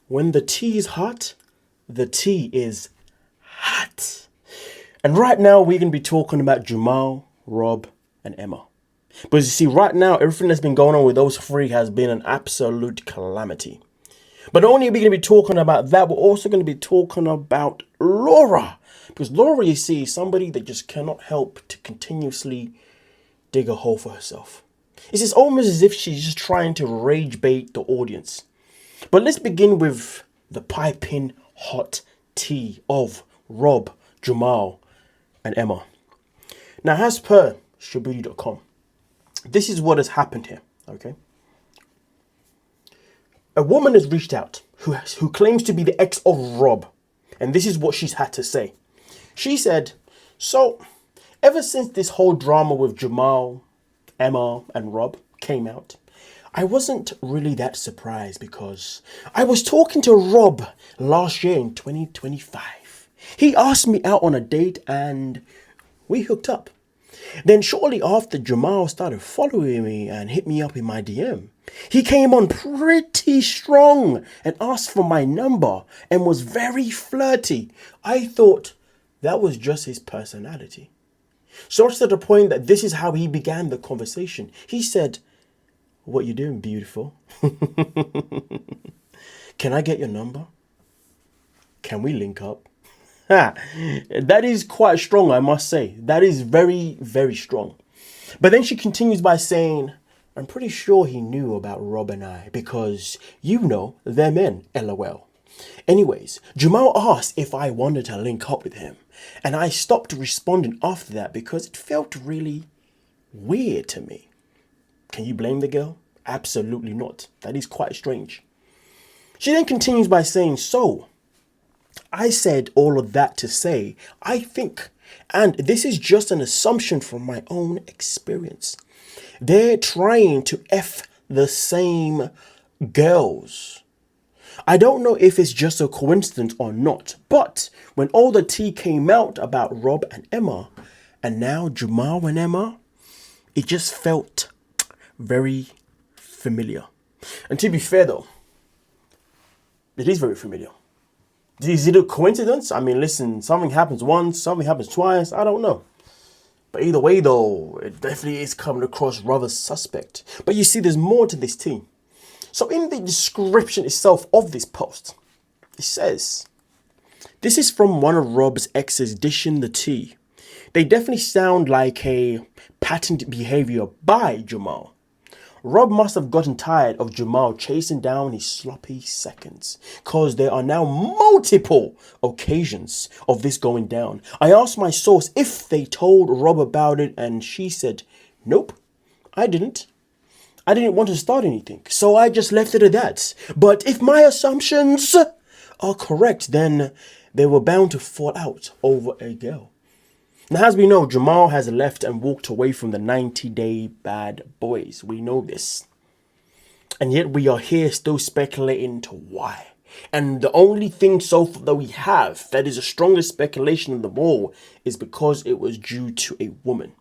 When the tea is hot, the tea is hot. And right now, we're going to be talking about Jamal, Rob, and Emma. But you see, right now, everything that's been going on with those three has been an absolute calamity. But not only are we going to be talking about that, we're also going to be talking about Laura. Because Laura, you see, is somebody that just cannot help to continuously dig a hole for herself. It's almost as if she's just trying to rage bait the audience. But let's begin with the piping hot tea of Rob, Jamal, and Emma. Now, as per Shabuti.com, this is what has happened here, okay? A woman has reached out who claims to be the ex of Rob. And this is what she's had to say. She said, so, ever since this whole drama with Jamal, Emma, and Rob came out, I wasn't really that surprised because I was talking to Rob last year in 2025. He asked me out on a date and we hooked up. Then shortly after, Jamal started following me and hit me up in my DM. He came on pretty strong and asked for my number and was very flirty. I thought that was just his personality. So much to the point that this is how he began the conversation. He said, "What you doing, beautiful? Can I get your number? Can we link up?" That is quite strong, I must say. That is very, very strong. But then she continues by saying, I'm pretty sure he knew about Rob and I because, you know, they're men, LOL. Anyways, Jamal asked if I wanted to link up with him. And I stopped responding after that because it felt really weird to me. Can you blame the girl? Absolutely not. That is quite strange. She then continues by saying, so, I said all of that to say, I think, and this is just an assumption from my own experience, they're trying to F the same girls. I don't know if it's just a coincidence or not, but when all the tea came out about Rob and Emma, and now Jamal and Emma, it just felt very familiar. And to be fair though, it is very familiar. Is it a coincidence? I mean, listen, something happens once, something happens twice, I don't know. But either way though, it definitely is coming across rather suspect. But you see, there's more to this tea. So in the description itself of this post, it says, this is from one of Rob's exes dishing the tea. They definitely sound like a patent behavior by Jamal. Rob must have gotten tired of Jamal chasing down his sloppy seconds, cause there are now multiple occasions of this going down. I asked my source if they told Rob about it and she said, nope, I didn't. I didn't want to start anything, so I just left it at that. But if my assumptions are correct, then they were bound to fall out over a girl. Now, as we know, Jamal has left and walked away from the 90-day bad boys. We know this. And yet we are here still speculating to why. And the only thing so far that we have that is the strongest speculation of them all is because it was due to a woman.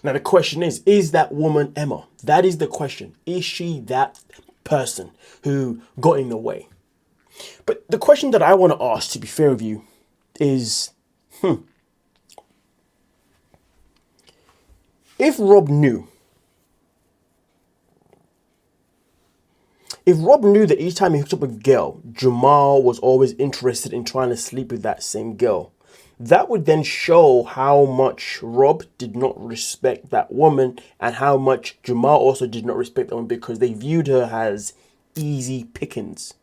Now, the question is that woman Emma? That is the question. Is she that person who got in the way? But the question that I want to ask, to be fair with you, is, if Rob knew that each time he hooked up with a girl, Jamal was always interested in trying to sleep with that same girl, that would then show how much Rob did not respect that woman and how much Jamal also did not respect that woman because they viewed her as easy pickings.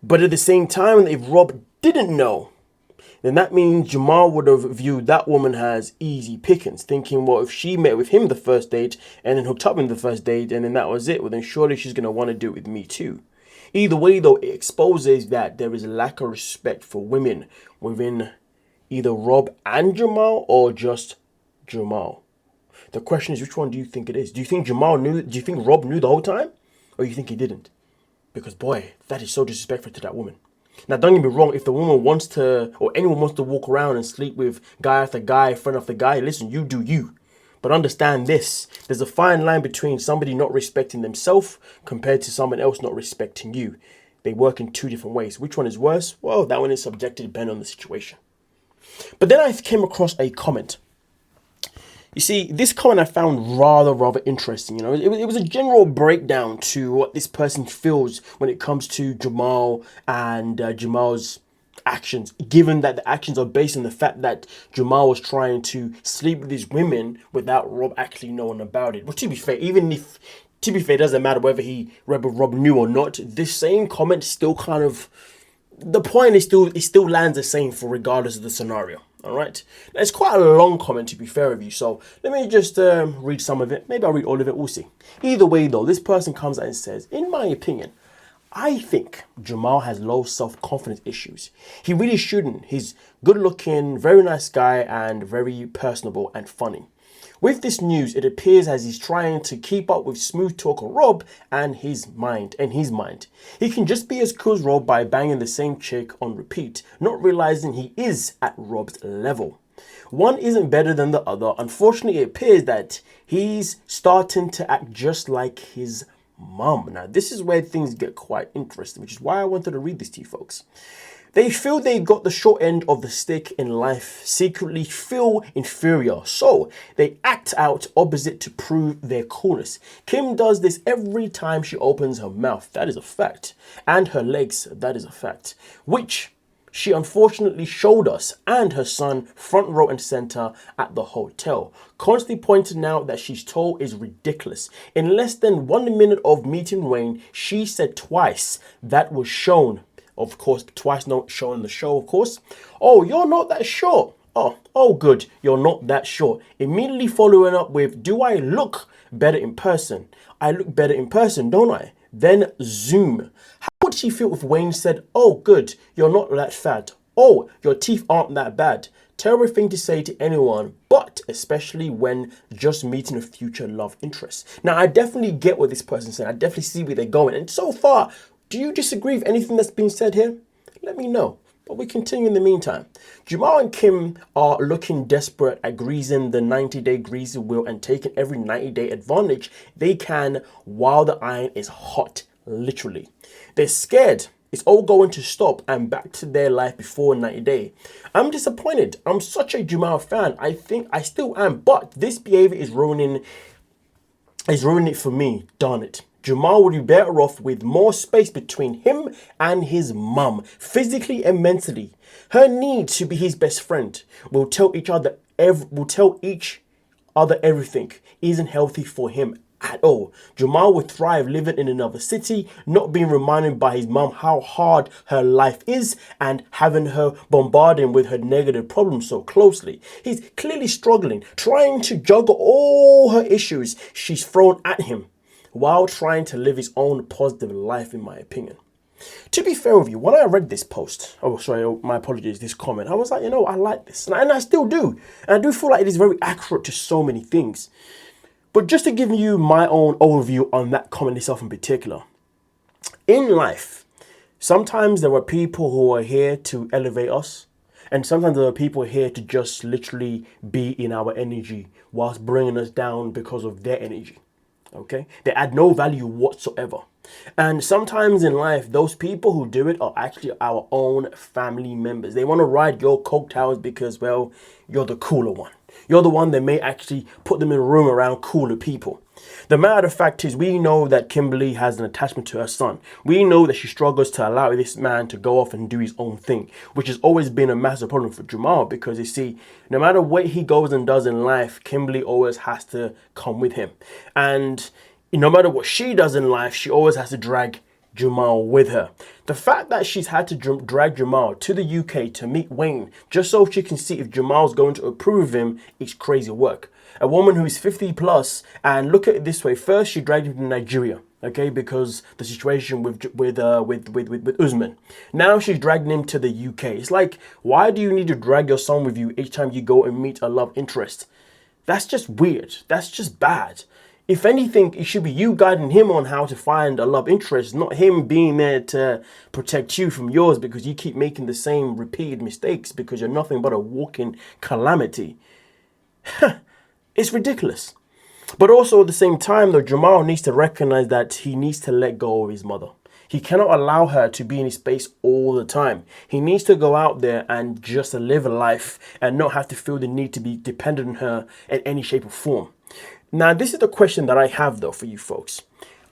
But at the same time, if Rob didn't know, then that means Jamal would have viewed that woman as easy pickings, thinking, well, if she met with him the first date and then hooked up in the first date and then that was it, well, then surely she's going to want to do it with me too. Either way, though, it exposes that there is a lack of respect for women within either Rob and Jamal or just Jamal. The question is, which one do you think it is? Do you think Jamal knew? Do you think Rob knew the whole time? Or you think he didn't? Because, boy, that is so disrespectful to that woman. Now, don't get me wrong, if the woman wants to, or anyone wants to walk around and sleep with guy after guy, friend after guy, listen, you do you. But understand this, there's a fine line between somebody not respecting themselves compared to someone else not respecting you. they work in two different ways. Which one is worse? Well, that one is subjective depending on the situation. But then I came across a comment. You see, this comment I found rather interesting. You know, it was a general breakdown to what this person feels when it comes to Jamal and Jamal's actions, given that the actions are based on the fact that Jamal was trying to sleep with these women without Rob actually knowing about it. But to be fair, it doesn't matter whether Rob knew or not. This same comment still kind of, the point is still, it still lands the same for regardless of the scenario. All right, now, it's quite a long comment, to be fair with you, so let me just read some of it. Maybe I'll read all of it, we'll see. Either way though, this person comes out and says, in my opinion, I think Jamal has low self-confidence issues. He really shouldn't. He's good looking, very nice guy, and very personable and funny. With this news, it appears as he's trying to keep up with smooth talker Rob and his mind. He can just be as cool as Rob by banging the same chick on repeat, not realizing he is at Rob's level. One isn't better than the other. Unfortunately, it appears that he's starting to act just like his mum. Now, this is where things get quite interesting, which is why I wanted to read this to you folks. They feel they got the short end of the stick in life, secretly feel inferior, so they act out opposite to prove their coolness. Kim does this every time she opens her mouth, that is a fact, and her legs, that is a fact, which she unfortunately showed us and her son front row and center at the hotel, constantly pointing out that she's told is ridiculous. In less than 1 minute of meeting Wayne, she said twice that was shown. Of course, twice not shown in the show, of course. Oh, you're not that short. Oh, good. You're not that short. Immediately following up with, do I look better in person? I look better in person, don't I? Then zoom. How would she feel if Wayne said, oh, good. You're not that fat. Oh, your teeth aren't that bad. Terrible thing to say to anyone, but especially when just meeting a future love interest. Now, I definitely get what this person's saying. I definitely see where they're going. And so far, do you disagree with anything that's been said here? Let me know. But we continue in the meantime. Jamal and Kim are looking desperate at greasing the 90-day greasy wheel and taking every 90-day advantage they can while the iron is hot, literally. They're scared it's all going to stop and back to their life before 90 day. I'm disappointed. I'm such a Jamal fan. I think I still am, but this behavior is ruining it for me. Darn it. Jamal would be better off with more space between him and his mum, physically and mentally. Her need to be his best friend will tell each other everything isn't healthy for him at all. Jamal would thrive living in another city, not being reminded by his mum how hard her life is and having her bombard him with her negative problems so closely. He's clearly struggling, trying to juggle all her issues she's thrown at him, while trying to live his own positive life, in my opinion. To be fair with you, when I read this post, my apologies, this comment, I was like, I like this. And I still do. And I do feel like it is very accurate to so many things. But just to give you my own overview on that comment itself in particular. In life, sometimes there are people who are here to elevate us. And sometimes there are people here to just literally be in our energy whilst bringing us down because of their energy. Okay, they add no value whatsoever. And sometimes in life, those people who do it are actually our own family members. They want to ride your coattails because, well, you're the cooler one. You're the one that may actually put them in a room around cooler people. The matter of fact is, we know that Kimberly has an attachment to her son. We know that she struggles to allow this man to go off and do his own thing, which has always been a massive problem for Jamal, because you see, no matter what he goes and does in life, Kimberly always has to come with him. And no matter what she does in life, she always has to drag Jamal with her. The fact that she's had to drag Jamal to the UK to meet Wayne just so she can see if Jamal's going to approve of him is crazy work. A woman who is 50 plus, and look at it this way: first she dragged him to Nigeria, okay, because the situation with Usman. Now she's dragging him to the UK. It's like, why do you need to drag your son with you each time you go and meet a love interest? That's just weird. That's just bad. If anything, it should be you guiding him on how to find a love interest, not him being there to protect you from yours because you keep making the same repeated mistakes because you're nothing but a walking calamity. It's ridiculous. But also at the same time, though, Jamal needs to recognize that he needs to let go of his mother. He cannot allow her to be in his space all the time. He needs to go out there and just live a life and not have to feel the need to be dependent on her in any shape or form. Now, this is the question that I have though for you folks.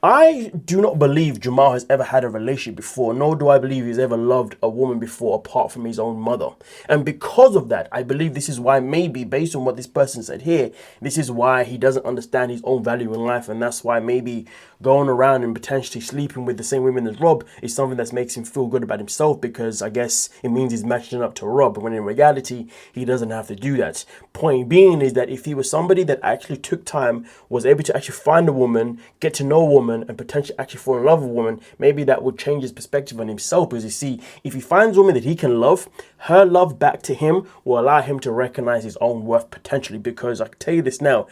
I do not believe Jamal has ever had a relationship before, nor do I believe he's ever loved a woman before apart from his own mother. And because of that, I believe this is why, maybe based on what this person said here, this is why he doesn't understand his own value in life, and that's why maybe going around and potentially sleeping with the same women as Rob is something that makes him feel good about himself, because I guess it means he's matching up to Rob, when in reality, he doesn't have to do that. Point being is that if he was somebody that actually took time, was able to actually find a woman, get to know a woman, and potentially actually fall in love with a woman, maybe that would change his perspective on himself. Because you see, if he finds a woman that he can love, her love back to him will allow him to recognize his own worth potentially. Because I can tell you this now,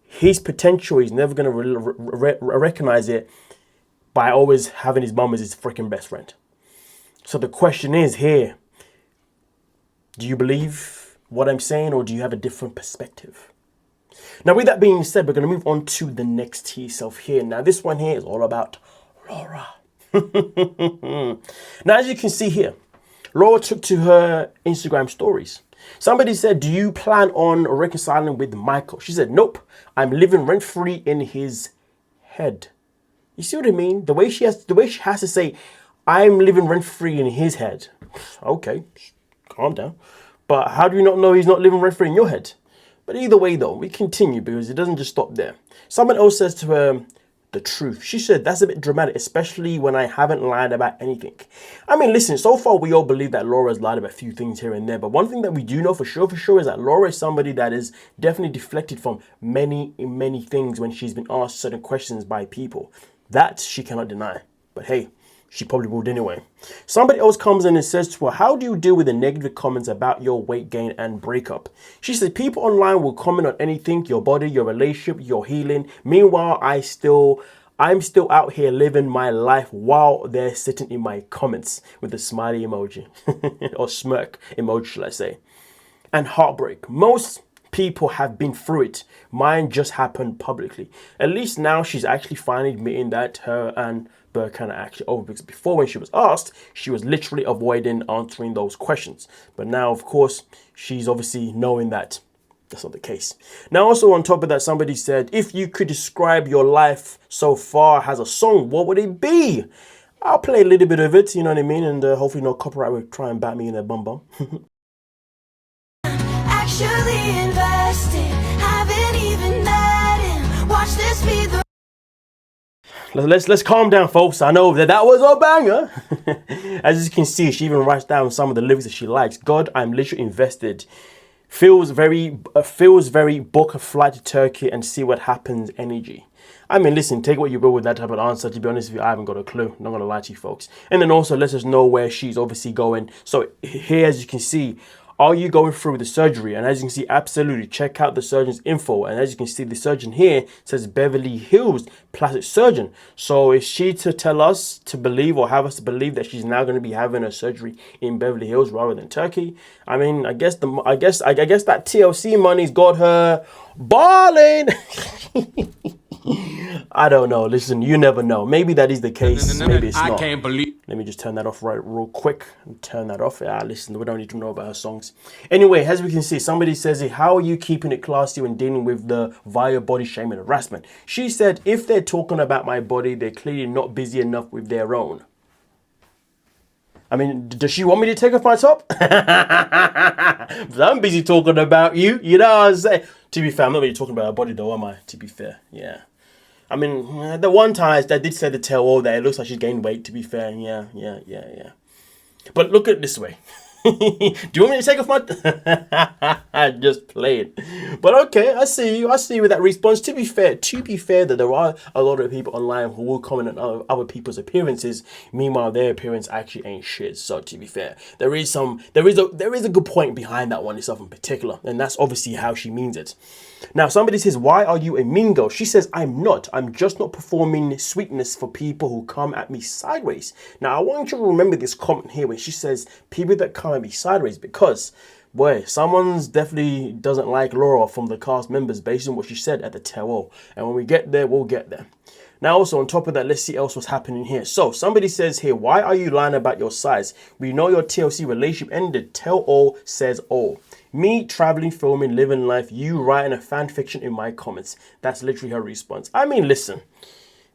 his potential, he's never going to recognize it by always having his mom as his freaking best friend. So the question is here, do you believe what I'm saying, or do you have a different perspective? Now, with that being said, we're going to move on to the next T self here. Now, this one here is all about Laura. Now, as you can see here, Laura took to her Instagram stories. Somebody said, do you plan on reconciling with Michael? She said, nope, I'm living rent-free in his head. You see what I mean? The way she has to say, I'm living rent-free in his head. Okay, calm down. But how do you not know he's not living rent-free in your head? But either way, though, we continue because it doesn't just stop there. Someone else says to her, the truth. She said, that's a bit dramatic, especially when I haven't lied about anything. I mean, listen, so far we all believe that Laura's lied about a few things here and there. But one thing that we do know for sure is that Laura is somebody that is definitely deflected from many things when she's been asked certain questions by people. That she cannot deny. But hey, she probably would anyway. Somebody else comes in and says to her, how do you deal with the negative comments about your weight gain and breakup? She said, people online will comment on anything, your body, your relationship, your healing. Meanwhile, I'm still out here living my life while they're sitting in my comments, with a smiley emoji or smirk emoji, shall I say. And heartbreak. Most people have been through it. Mine just happened publicly. At least now she's actually finally admitting that her and kind of actually over, because before, when she was asked, she was literally avoiding answering those questions. But now, of course, she's obviously knowing that that's not the case. Now, also on top of that, somebody said, if you could describe your life so far as a song, what would it be? I'll play a little bit of it, you know what I mean? And hopefully no copyright will try and bat me in their bum bum. Actually invested, haven't even met him. Watch this be the... Let's calm down, folks. I know that was a banger. As you can see, she even writes down some of the lyrics that she likes. God, I'm literally invested. Feels very book a flight to Turkey and see what happens energy. I mean, listen, take what you will with that type of answer. To be honest with you, I haven't got a clue. Not going to lie to you folks. And then also lets us know where she's obviously going. So here, as you can see, are you going through the surgery? And as you can see, absolutely check out the surgeon's info. And as you can see, the surgeon here says Beverly Hills plastic surgeon. So is she to tell us to believe, or have us to believe, that she's now going to be having a surgery in Beverly Hills rather than Turkey? I mean, I guess that TLC money's got her balling. I don't know. Listen, you never know. Maybe that is the case. Maybe it's not. I can't believe. Let me just turn that off real quick. Turn that off. Yeah, listen, we don't need to know about her songs. Anyway, as we can see, somebody says, how are you keeping it classy when dealing with the via body shaming and harassment? She said, if they're talking about my body, they're clearly not busy enough with their own. I mean, does she want me to take off my top? I'm busy talking about you. You know what I'm saying? To be fair, I'm not really talking about her body though, am I? To be fair, yeah. I mean, the one time I did say the tell that it looks like she's gained weight, to be fair. Yeah. But look at it this way. Do you want me to take off my... Just playing. But okay, I see you with that response. To be fair, that there are a lot of people online who will comment on other people's appearances. Meanwhile, their appearance actually ain't shit. So to be fair, there is a good point behind that one itself in particular. And that's obviously how she means it. Now, somebody says, why are you a mean girl? She says, I'm not. I'm just not performing sweetness for people who come at me sideways. Now, I want you to remember this comment here when she says people that come at me sideways, because, boy, someone's definitely doesn't like Laura from the cast members based on what she said at the tail. And when we get there, we'll get there. Now, also on top of that, let's see else what's happening here. So somebody says here, why are you lying about your size? We know your TLC relationship ended. Tell all says all. Me traveling, filming, living life, you writing a fan fiction in my comments. That's literally her response. I mean, listen.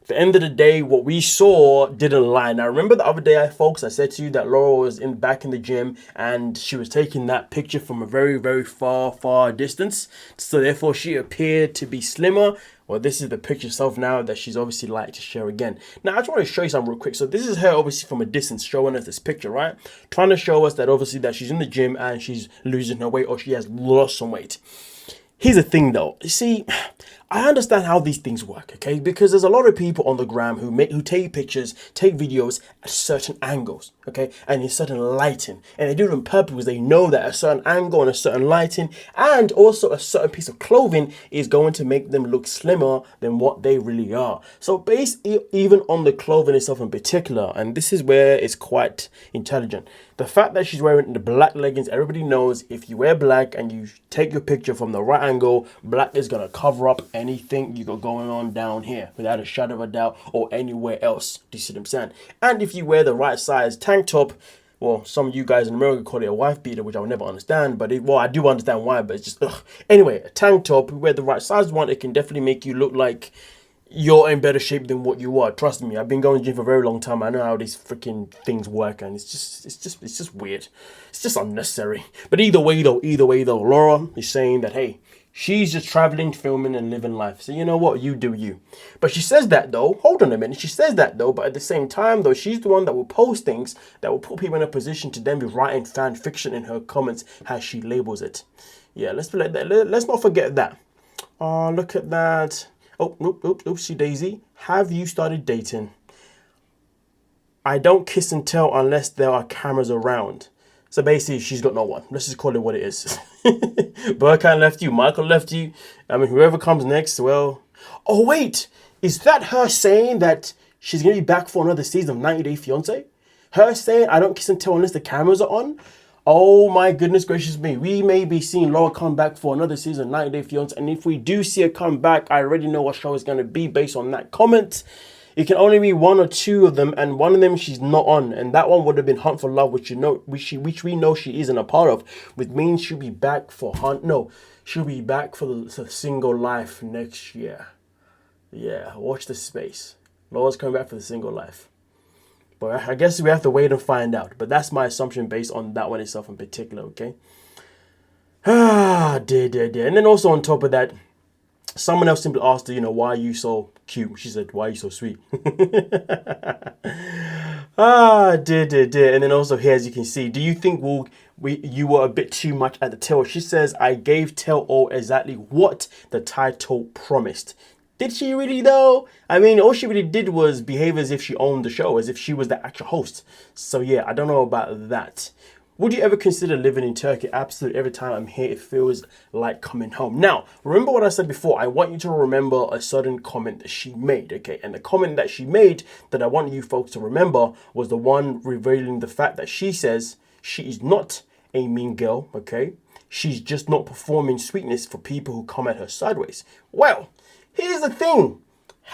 At the end of the day, what we saw didn't lie. Now, remember the other day, folks, I said to you that Laura was back in the gym and she was taking that picture from a very, very far distance. So therefore, she appeared to be slimmer. Well, this is the picture itself now that she's obviously like to share again. Now, I just want to show you something real quick. So this is her obviously from a distance showing us this picture, right? Trying to show us that obviously that she's in the gym and she's losing her weight or she has lost some weight. Here's the thing though, you see, I understand how these things work, okay? Because there's a lot of people on the gram who take pictures, take videos at certain angles, okay? And in certain lighting. And they do it on purpose because they know that a certain angle and a certain lighting and also a certain piece of clothing is going to make them look slimmer than what they really are. So based even on the clothing itself in particular, and this is where it's quite intelligent. The fact that she's wearing the black leggings, everybody knows if you wear black and you take your picture from the right angle, black is going to cover up anything you got going on down here without a shadow of a doubt or anywhere else. Do you see what I'm saying? And if you wear the right size tank top, well, some of you guys in America call it a wife beater, which I'll never understand, but well, I do understand why, but it's just, ugh. Anyway, a tank top, you wear the right size one, it can definitely make you look like you're in better shape than what you are. Trust me, I've been going to the gym for a very long time. I know how these freaking things work, and it's just weird. It's just unnecessary. But either way though, Laura is saying that, hey, she's just traveling, filming, and living life. So you know what? You do you. But she says that though. Hold on a minute. She says that though, but at the same time though, she's the one that will post things that will put people in a position to then be writing fan fiction in her comments, as she labels it. Yeah, let's not forget that. Oh, look at that. Oh, oopsie daisy. Have you started dating? I don't kiss and tell unless there are cameras around. So basically, she's got no one. Let's just call it what it is. Burkhan left you. Michael left you. I mean, whoever comes next, well... Oh, wait. Is that her saying that she's going to be back for another season of 90 Day Fiance? Her saying, I don't kiss and tell unless the cameras are on? Oh my goodness gracious me. We may be seeing Laura come back for another season, 90 Day Fiance. And if we do see her come back, I already know what show is going to be based on that comment. It can only be one or two of them, and one of them she's not on. And that one would have been Hunt for Love, which we know she isn't a part of. Which means she'll be back for she'll be back for the Single Life next year. Yeah, watch the space. Laura's coming back for the Single Life. But I guess we have to wait and find out. But that's my assumption based on that one itself in particular, okay? Ah, dear. And then also on top of that, someone else simply asked her, why are you so cute? She said, why are you so sweet? Ah, dear. And then also here, as you can see, do you think you were a bit too much at the tail? She says, I gave Tell All exactly what the title promised. Did she really though? I mean, all she really did was behave as if she owned the show, as if she was the actual host. So yeah, I don't know about that. Would you ever consider living in Turkey? Absolutely. Every time I'm here, it feels like coming home. Now, remember what I said before. I want you to remember a certain comment that she made, okay? And the comment that she made that I want you folks to remember was the one revealing the fact that she says she is not a mean girl, okay? She's just not performing sweetness for people who come at her sideways. Well, here's the thing.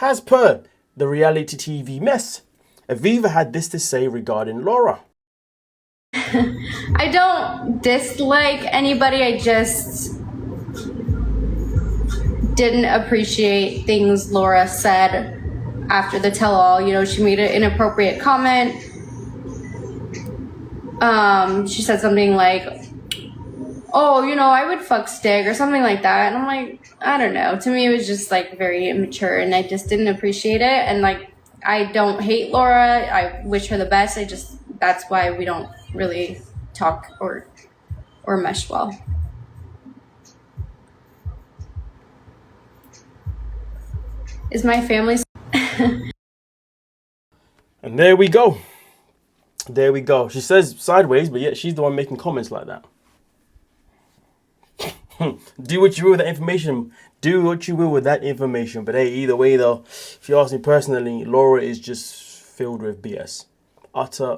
As per the reality TV mess, Aviva had this to say regarding Laura. I don't dislike anybody, I just didn't appreciate things Laura said after the tell-all. She made an inappropriate comment. She said something like, oh, I would fuck Stig or something like that. And I'm like, I don't know. To me, it was just like very immature and I just didn't appreciate it. And like, I don't hate Laura. I wish her the best. That's why we don't really talk or mesh well. Is my family... And there we go. She says sideways, but yet she's the one making comments like that. Do what you will with that information. But hey, either way though, if you ask me personally, Laura is just filled with BS. Utter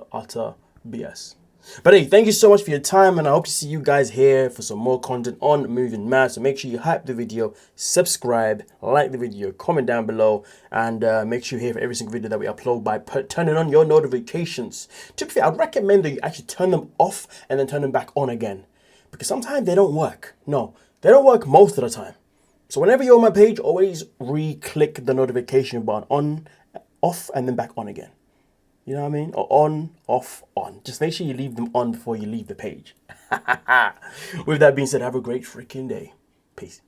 BS. But hey, thank you so much for your time, and I hope to see you guys here for some more content on moving mad. So make sure you hype the video, subscribe, like the video, comment down below, and make sure you're here for every single video that we upload by turning on your notifications. To be fair, I'd recommend that you actually turn them off and then turn them back on again, because sometimes they don't work. No, they don't work most of the time. So whenever you're on my page, always re-click the notification button on, off, and then back on again. You know what I mean? Or on, off, on. Just make sure you leave them on before you leave the page. With that being said, have a great freaking day. Peace.